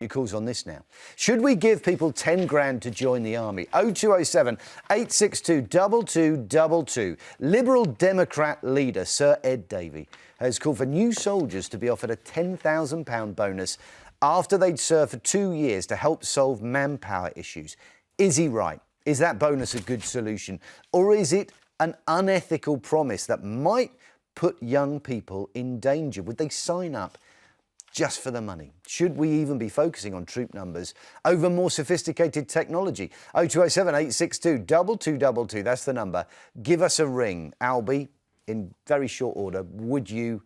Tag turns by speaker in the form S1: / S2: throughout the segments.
S1: Your calls on this now. Should we give people 10 grand to join the army? 0207 862 2222. Liberal Democrat leader Sir Ed Davey has called for new soldiers to be offered a £10,000 bonus after they'd served for 2 years to help solve manpower issues. Is he right? Is that bonus a good solution? Or is it an unethical promise that might put young people in danger? Would they sign up just for the money? Should we even be focusing on troop numbers over more sophisticated technology? 0207 862 2222, that's the number. Give us a ring. Albie, in very short order, would you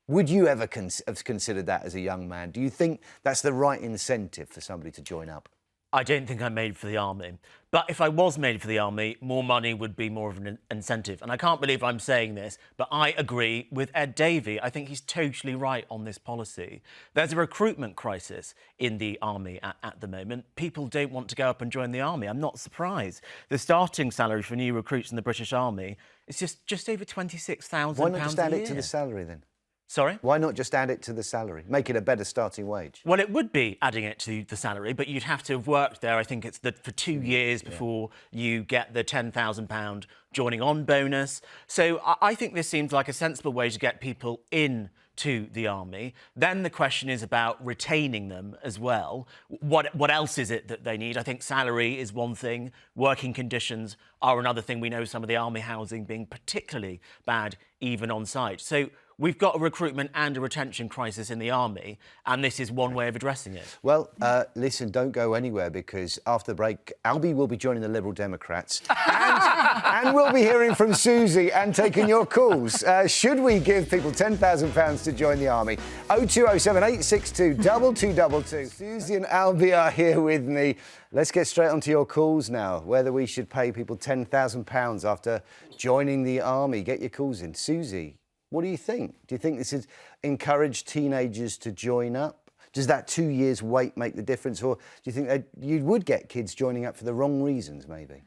S1: ever have considered that as a young man? Do you think that's the right incentive for somebody to join up?
S2: I don't think I'm made for the army. But if I was made for the army, more money would be more of an incentive. And I can't believe I'm saying this, but I agree with Ed Davey. I think he's totally right on this policy. There's a recruitment crisis in the army at the moment. People don't want to go up and join the army. I'm not surprised. The starting salary for new recruits in the British Army is just over £26,000
S1: Why not just add
S2: a year.
S1: it to the salary then?
S2: Sorry?
S1: Why not just add it to the salary? Make it a better starting wage?
S2: Well, it would be adding it to the salary, but you'd have to have worked there, I think it's for 2 years before you get the £10,000 joining on bonus. So I think this seems like a sensible way to get people in to the army. Then the question is about retaining them as well. What else is it that they need? I think salary is one thing. Working conditions are another thing. We know some of the army housing being particularly bad, even on site. So we've got a recruitment and a retention crisis in the army, and this is one way of addressing it.
S1: Well, listen, don't go anywhere, because after the break, Albie will be joining the Liberal Democrats and we'll be hearing from Suzy and taking your calls. Should we give people £10,000 to join the army? 0207 862 2222. Suzy and Albie are here with me. Let's get straight onto your calls now, whether we should pay people £10,000 after joining the army. Get your calls in. Suzy, what do you think? Do you think this is encourage teenagers to join up? Does that 2 years wait make the difference? Or do you think you would get kids joining up for the wrong reasons, maybe?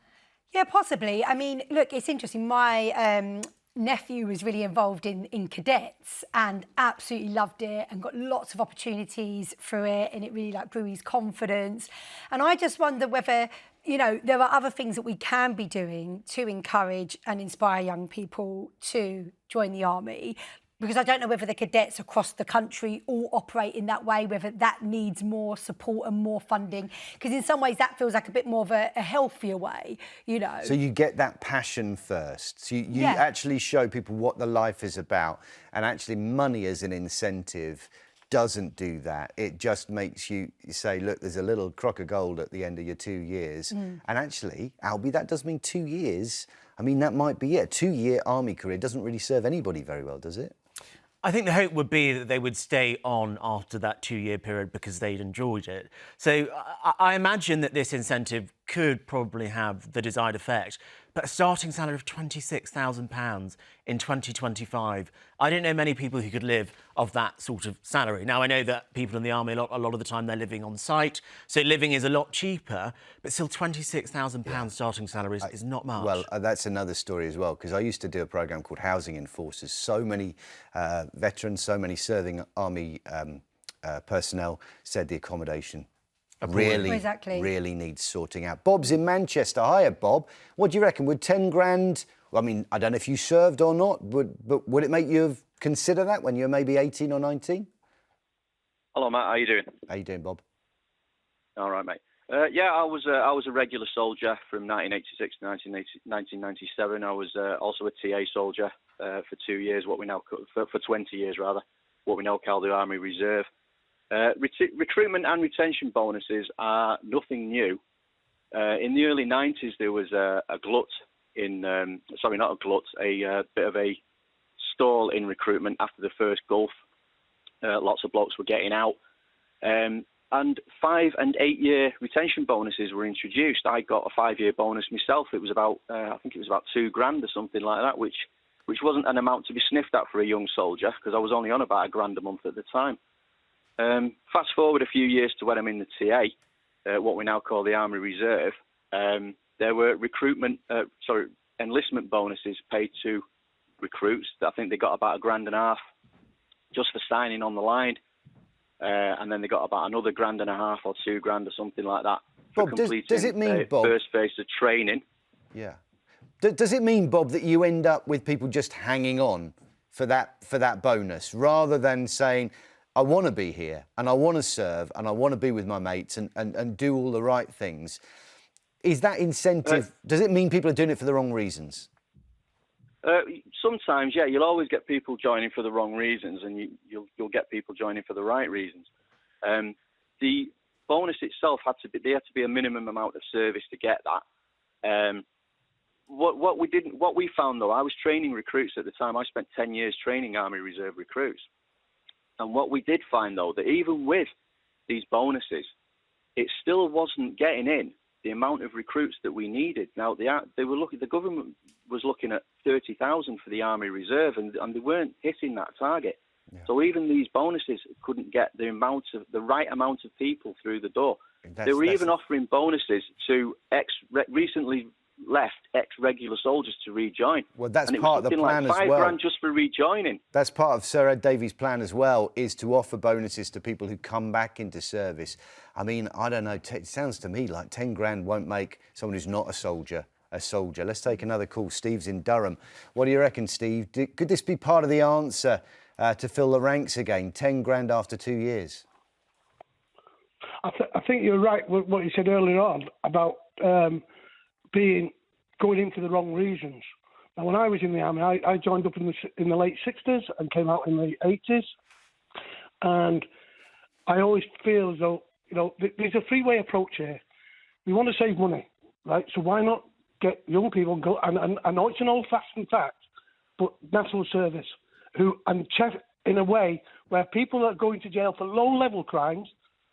S3: Yeah, possibly. I mean, look, it's interesting. My nephew was really involved in cadets and absolutely loved it and got lots of opportunities through it, and it really grew his confidence. And I just wonder whether, you know, there are other things that we can be doing to encourage and inspire young people to join the army, because I don't know whether the cadets across the country all operate in that way, whether that needs more support and more funding, because in some ways that feels like a bit more of a healthier way, you know.
S1: So you get that passion first. So you actually show people what the life is about, and actually money as an incentive doesn't do that. It just makes you say, look, there's a little crock of gold at the end of your 2 years. And actually, Albie, that does mean 2 years. I mean, that might be it. A 2-year army career doesn't really serve anybody very well, does it?
S2: I think the hope would be that they would stay on after that 2-year period because they'd enjoyed it. So I imagine that this incentive could probably have the desired effect. But a starting salary of £26,000 in 2025, I don't know many people who could live off that sort of salary. Now, I know that people in the army, a lot of the time, they're living on site, so living is a lot cheaper, but still £26,000 starting salaries is not much.
S1: Well, that's another story as well, because I used to do a programme called Housing Enforcers. So many veterans, so many serving army personnel said the accommodation really needs sorting out. Bob's in Manchester. Hiya, Bob. What do you reckon? Would 10 grand... Well, I mean, I don't know if you served or not, but would it make you consider that when you're maybe 18 or 19?
S4: Hello, Matt. How you doing?
S1: How you doing, Bob?
S4: All right, mate. Yeah, I was a regular soldier from 1986 to 1997. I was also a TA soldier for 2 years, for 20 years rather, what we now call the Army Reserve. Recruitment and retention bonuses are nothing new. In the early 90s, there was a bit of a stall in recruitment after the first Gulf. Lots of blokes were getting out. And 5 and 8 year retention bonuses were introduced. I got a 5-year bonus myself. It was about, I think it was about £2 grand or something like that, which wasn't an amount to be sniffed at for a young soldier, because I was only on about £1 a month at the time. Fast forward a few years to when I'm in the TA, what we now call the Army Reserve. There were enlistment bonuses paid to recruits. I think they got about £1.5 grand just for signing on the line. and then they got about another £1.5 or £2,000 or something like that for
S1: Bob,
S4: completing
S1: does it mean, Bob,
S4: first phase of training.
S1: Yeah. Does it mean, Bob, that you end up with people just hanging on for that bonus rather than saying, I want to be here and I want to serve and I want to be with my mates and do all the right things? Is that incentive, does it mean people are doing it for the wrong reasons?
S4: Sometimes, yeah, you'll always get people joining for the wrong reasons, and you'll get people joining for the right reasons. The bonus itself had to be a minimum amount of service to get that. What we found though, I was training recruits at the time. I spent 10 years training Army Reserve recruits, and what we did find though, that even with these bonuses, it still wasn't getting in the amount of recruits that we needed. Now, the government was looking at 30,000 for the Army Reserve, and they weren't hitting that target. Yeah. So even these bonuses couldn't get the right amount of people through the door. They were even offering bonuses to recently left ex-regular soldiers to rejoin.
S1: Well, that's part of the plan as well.
S4: £5,000 just for rejoining.
S1: That's part of Sir Ed Davey's plan as well, is to offer bonuses to people who come back into service. I mean, I don't know, it sounds to me like 10 grand won't make someone who's not a soldier a soldier. Let's take another call. Steve's in Durham. What do you reckon, Steve? Could this be part of the answer to fill the ranks again? 10 grand after 2 years?
S5: I think you're right with what you said earlier on about going into the wrong reasons. Now, when I was in the Army, I joined up in the late 60s and came out in the 80s. And I always feel as though, there's a three-way approach here. We want to save money, right? So why not get young people and go, and I know it's an old-fashioned fact, but national service, and check in a way where people are going to jail for low-level crimes,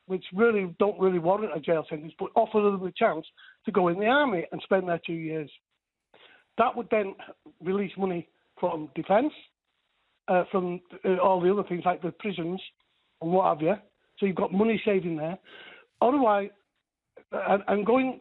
S5: which really don't really warrant a jail sentence, but offer them the chance to go in the Army and spend their 2 years. That would then release money from defence, from all the other things like the prisons and what have you. So you've got money saving there. Otherwise, and going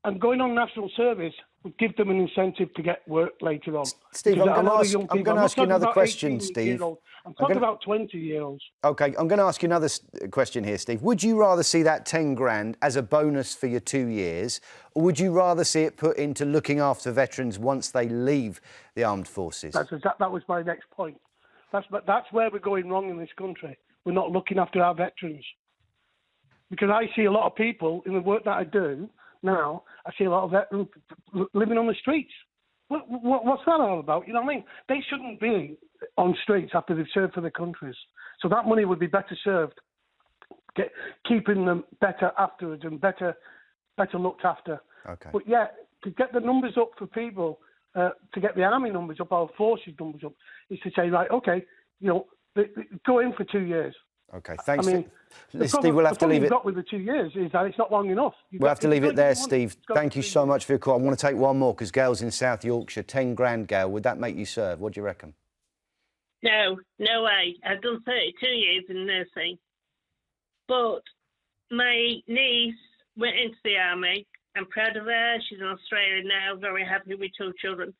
S5: on national service would give them an incentive to get work later on.
S1: Steve, I'm going to ask you another question, Steve.
S5: I'm talking about 20-year-olds.
S1: OK, I'm going to ask you another question here, Steve. Would you rather see that 10 grand as a bonus for your 2 years, or would you rather see it put into looking after veterans once they leave the armed forces?
S5: That was my next point. That's where we're going wrong in this country. We're not looking after our veterans. Because I see a lot of people in the work that I do now, I see a lot of veterans living on the streets. What's that all about? You know what I mean? They shouldn't be on streets after they've served for their countries. So that money would be better served keeping them better afterwards and better looked after. Okay. But yeah, to get the numbers up for people, to get the Army numbers up, our forces numbers up, is to say, right, okay, go in for 2 years.
S1: OK, thanks.
S5: I mean,
S1: Steve, we'll have to leave it.
S5: The problem with the 2 years is that it's not long enough.
S1: We'll have to leave it there, Steve. Thank you so much for your call. I want to take one more because Gail's in South Yorkshire. 10 grand, Gail. Would that make you serve? What do you reckon?
S6: No way. I've done 32 years in nursing. But my niece went into the Army. I'm proud of her. She's in Australia now, very happy with 2 children.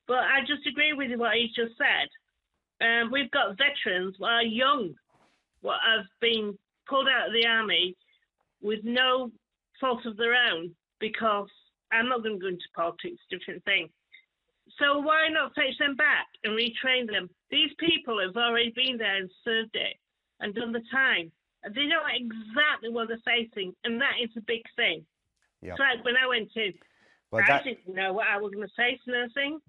S6: But I just agree with what he just said. We've got veterans who are young, what have been pulled out of the Army with no fault of their own, because I'm not going to go into politics, different thing. So why not fetch them back and retrain them? These people have already been there and served it and done the time. And they know exactly what they're facing, and that is a big thing. Yep. It's like when I went in, I didn't know what I was going to face nursing.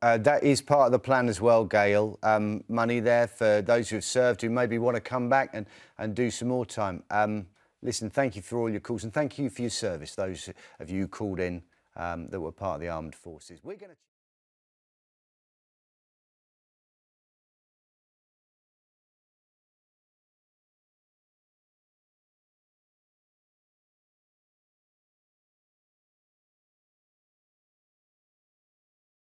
S1: That is part of the plan as well, Gail. Money there for those who have served, who maybe want to come back and do some more time. Listen, thank you for all your calls and thank you for your service, those of you who called in that were part of the armed forces. We're going to